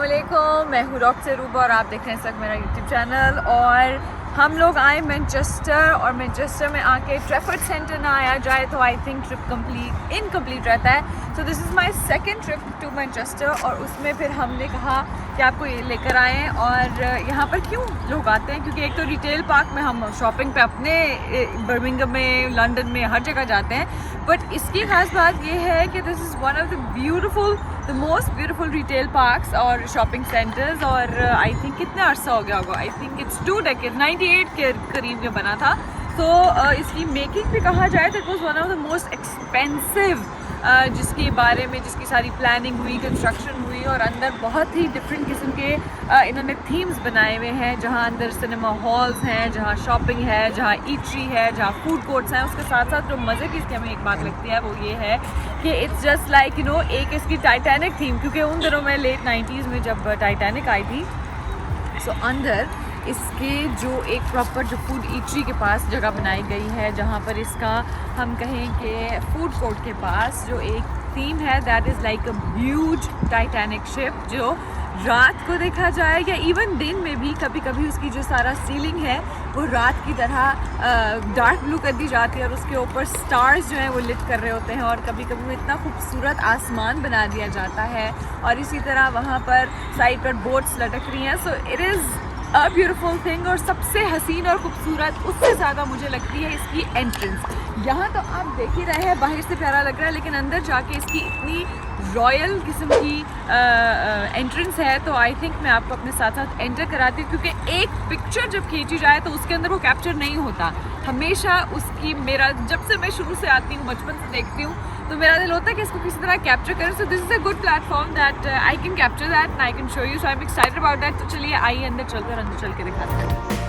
अस्सलामुअलैकुम, मैं हूँ डॉक्टर रूबा और आप देख रहे हैं इस वक्त मेरा यूट्यूब चैनल। और हम लोग आए मैनचेस्टर और मैनचेस्टर में आके ट्रैफर्ड सेंटर ना आया जाए तो आई थिंक ट्रिप इनकम्प्लीट रहता है। So this is my second trip to Manchester और उसमें फिर हमने कहा कि आपको ये लेकर आएँ। और यहाँ पर क्यों लोग आते हैं, क्योंकि एक तो रिटेल पार्क में हम शॉपिंग पे अपने बर्मिंघम में, लंदन में हर जगह जाते हैं, बट इसकी ख़ास बात ये है कि this is one of the most beautiful retail parks और शॉपिंग सेंटर्स। और आई थिंक कितना अर्सा हो गया होगा, आई थिंक इट्स 2 डेकेड 98 के करीब में बना था। तो इसकी मेकिंग भी कहा जाए तो it was one of the most expensive, जिसके बारे में जिसकी सारी प्लानिंग हुई, कंस्ट्रक्शन हुई और अंदर बहुत ही डिफरेंट किस्म के इन्होंने थीम्स बनाए हुए हैं, जहाँ अंदर सिनेमा हॉल्स हैं, जहाँ शॉपिंग है, जहाँ ईटरी है, जहाँ फूड कोर्ट्स हैं। उसके साथ साथ जो मज़े की इसकी हमें एक बात लगती है वो ये है कि इट्स जस्ट लाइक एक इसकी टाइटैनिक थीम, क्योंकि उन दिनों में लेट 90s में जब टाइटैनिक आई थी, सो अंदर इसके जो एक प्रॉपर जो फूड ईटरी के पास जगह बनाई गई है, जहाँ पर इसका हम कहें कि फूड कोर्ट के पास जो एक थीम है that is like a huge Titanic ship, जो रात को देखा जाए या इवन दिन में भी कभी कभी उसकी जो सारा सीलिंग है वो रात की तरह डार्क ब्लू कर दी जाती है और उसके ऊपर स्टार्स जो हैं वो लिट कर रहे होते हैं और कभी कभी वो इतना खूबसूरत आसमान बना दिया जाता है। और इसी तरह वहाँ पर साइड पर बोट्स लटक रही हैं। So it is a beautiful thing. और सबसे हसीन और खूबसूरत उससे ज़्यादा मुझे लगती है इसकी एंट्रेंस। यहाँ तो आप देख ही रहे हैं बाहर से प्यारा लग रहा है, लेकिन अंदर जाके इसकी इतनी रॉयल किस्म की एंट्रेंस है। तो आई थिंक मैं आपको अपने साथ साथ एंटर कराती हूँ, क्योंकि एक पिक्चर जब खींची जाए तो उसके अंदर वो कैप्चर नहीं होता। हमेशा उसकी मेरा जब से मैं शुरू से आती हूँ, बचपन से देखती हूँ, तो मेरा दिल होता है कि इसको किसी तरह कैप्चर करें। सो this is a good platform that I can capture that and I can show you. So I am excited about that. तो चलिए आइए अंदर चलकर अंदर चल के दिखाते हैं।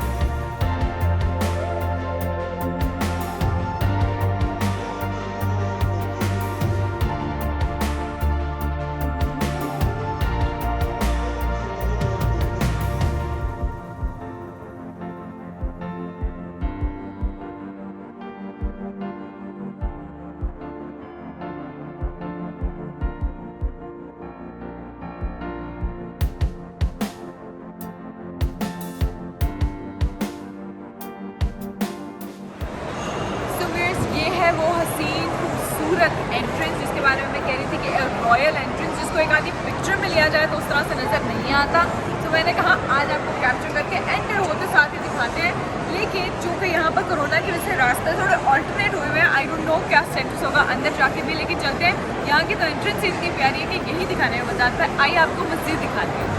वो हसीन खूबसूरत एंट्रेंस जिसके बारे में मैं कह रही थी कि रॉयल एंट्रेंस, जिसको एक आधी पिक्चर में लिया जाए तो उस तरह से नज़र नहीं आता। तो मैंने कहा आज आपको कैप्चर करके एंटर होते साथ ही दिखाते हैं। लेकिन चूँकि यहाँ पर कोरोना की वजह से रास्ते थोड़े ऑल्टरनेट हुए हैं, आई डोंट नो क्या स्टेटस होगा अंदर जाके भी, लेकिन चलते हैं। यहाँ की तो एंट्रेंस इतनी प्यारी है कि यही दिखाने में मज़ा आता है। आइए आपको मस्जिद दिखाती हूँ।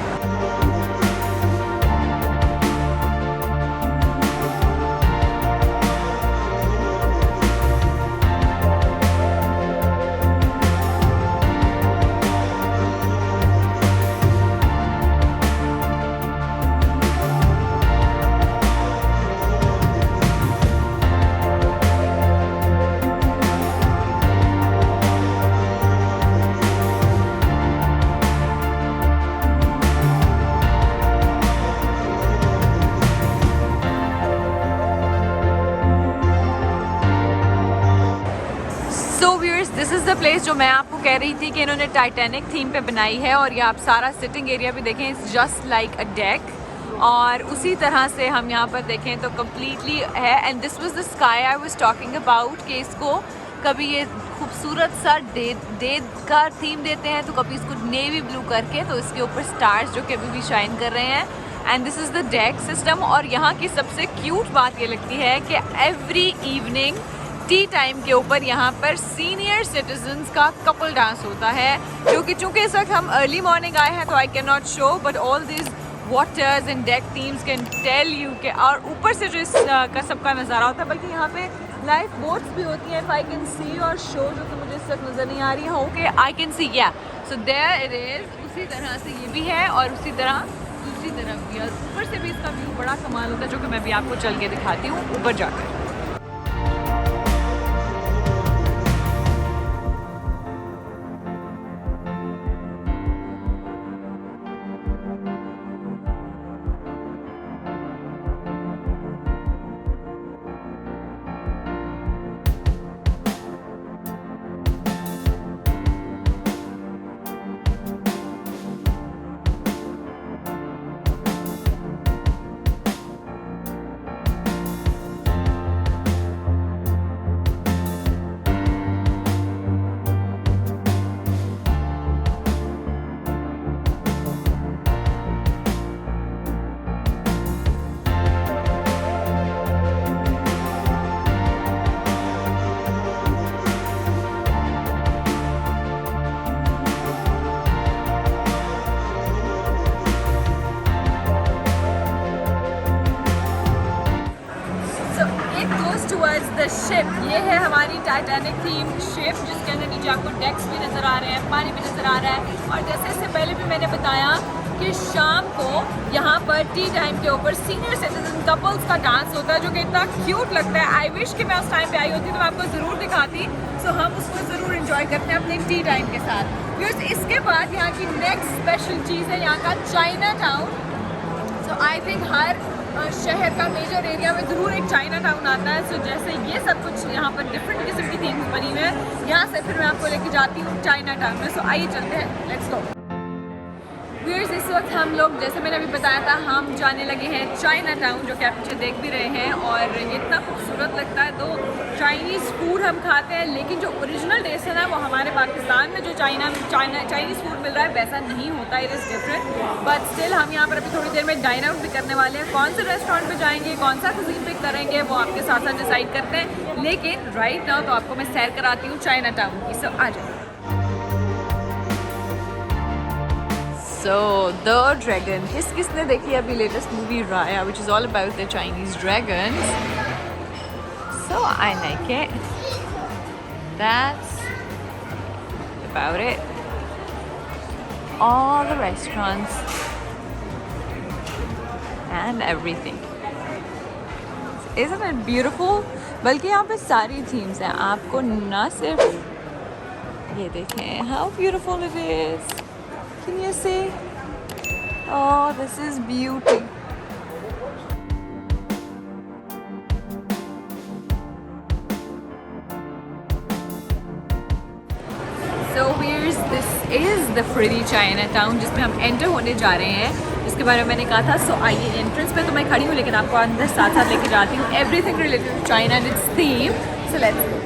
दिस इज़ द प्लेस जो मैं आपको कह रही थी कि इन्होंने टाइटैनिक थीम पे बनाई है। और ये आप सारा सिटिंग एरिया भी देखें, it's just like a deck. और उसी तरह से हम यहाँ पर देखें तो कम्प्लीटली है। And this was the sky I was talking about, कि इसको कभी ये खूबसूरत सा डे का थीम देते हैं, तो कभी इसको नेवी ब्लू करके, तो इसके ऊपर स्टार्स जो कि अभी भी शाइन कर रहे हैं। And this is the deck system. और यहाँ की सबसे क्यूट बात ये लगती है कि एवरी इवनिंग टी टाइम के ऊपर यहाँ पर सीनियर सिटीजन्स का कपल डांस होता है, जो कि चूँकि इस वक्त हम अर्ली मॉर्निंग आए हैं तो I can not show, but all this waters and deck themes can tell you के। और ऊपर से जो इसका सबका नज़ारा होता है, बल्कि यहाँ पे लाइफ बोट्स भी होती हैं, इफ आई कैन सी और शो, जो कि मुझे इस वक्त नज़र नहीं आ रही है। ओके, आई कैन सी, या सो देयर इट इज़। उसी तरह से ये भी है और उसी तरह दूसरी तरफ भी, और ऊपर से भी इसका व्यू बड़ा कमाल होता है, जो कि मैं भी आपको चल के दिखाती हूँ ऊपर जाकर। towards the ship. ये है हमारी टाइटैनिक थीम शिप, जिसके अंदर नीचे आपको डेक्स भी नज़र आ रहे हैं, पानी भी नज़र आ रहा है। और जैसे इससे पहले भी मैंने बताया कि शाम को यहाँ पर टी टाइम के ऊपर सीनियर सिटीजन कपल्स का डांस होता है, जो कि इतना क्यूट लगता है। आई विश कि मैं उस टाइम पे आई होती तो मैं आपको ज़रूर दिखाती। सो हम उसको ज़रूर इंजॉय करते हैं अपने टी टाइम के साथ। फिर इसके बाद यहाँ की नेक्स्ट स्पेशल चीज़ है यहाँ का Chinatown. So I think हर शहर का मेजर एरिया में ज़रूर एक चाइना टाउन आता है। सो जैसे ये सब कुछ यहाँ पर डिफरेंट किस्म की थीम्स बनी हुई है, यहाँ से फिर मैं आपको लेके जाती हूँ चाइना टाउन में। सो आइए चलते हैं, लेट्स गो। व्यूअर्स, इस वक्त हम लोग, जैसे मैंने अभी बताया था, हम जाने लगे हैं चाइना टाउन, जो कि आप पीछे देख भी रहे हैं। और इतना खूबसूरत लगता है। तो चाइनीज़ फूड हम खाते हैं, लेकिन जो ओरिजिनल टेस्ट है ना, वो हमारे पाकिस्तान में जो चाइनीज़ फूड मिल रहा है वैसा नहीं होता। It is different, but still हम यहाँ पर अभी थोड़ी देर में डाइन आउट भी करने वाले हैं। कौन से रेस्टोरेंट पे जाएंगे, कौन सा कुजीन पिक करेंगे, वो आपके साथ साथ डिसाइड करते हैं। लेकिन राइट नाउ तो आपको मैं सैर कराती हूँ चाइना टाउन की। सब आ जाए। So, The Dragon. किसने देखी है अभी latest movie Raya, which is all about the Chinese dragons. So I like it. That's about it. All the restaurants and everything. Isn't it beautiful? बल्कि यहाँ पे सारी थीम्स हैं। आपको ना सिर्फ ये देखें, how beautiful it is. Can you see? Oh, this is beauty. So here's this is the pretty Chinatown, जिसमें हम एंटर होने जा रहे हैं, जिसके बारे में मैंने कहा था। सो आइए, एंट्रेंस पे तो मैं खड़ी हूँ, लेकिन आपको अंदर साथ साथ लेके जाती हूँ। Everything related to China and its theme. So let's go.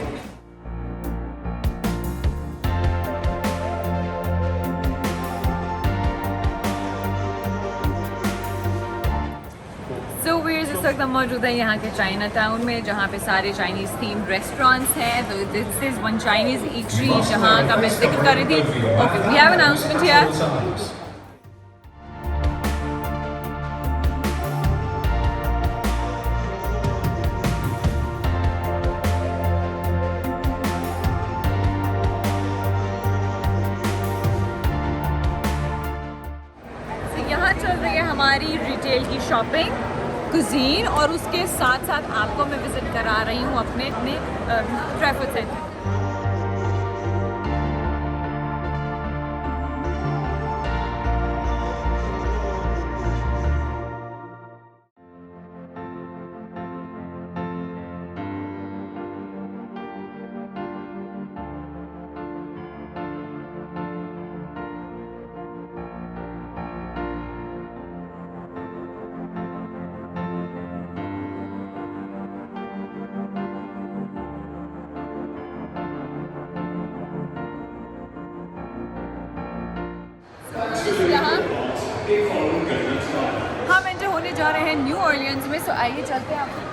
इस वक्त हम मौजूद है यहाँ के चाइना टाउन में, जहाँ पे सारे चाइनीज़ थीम रेस्टोरेंट्स हैं। तो this is one Chinese eatery, जहाँ का मैं जिक्र कर रही थी। Okay, we have announcement here. यहाँ चल रही है हमारी रिटेल की शॉपिंग, कुजीन, और उसके साथ साथ आपको मैं विज़िट करा रही हूँ अपने ट्रैफिक सेंटर। हम एंटर होने जा रहे हैं न्यू ऑरलियंस में। सो आइए चलते हैं आप।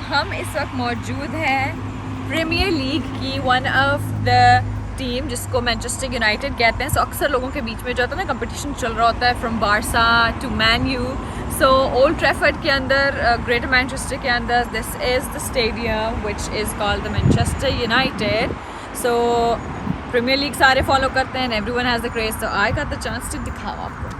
हम इस वक्त मौजूद हैं प्रीमियर लीग की वन ऑफ द टीम जिसको मैनचेस्टर यूनाइटेड कहते हैं. सो अक्सर लोगों के बीच में जो होता है ना कंपटीशन चल रहा होता है from Barca to Man U. So Old Trafford के अंदर ग्रेटर मैनचेस्टर के अंदर this is the stadium which is called the Manchester United. So Premier League सारे फॉलो करते हैं, एवरीवन हैज़ द क्रेज. तो I got the chance to दिखाऊं आपको.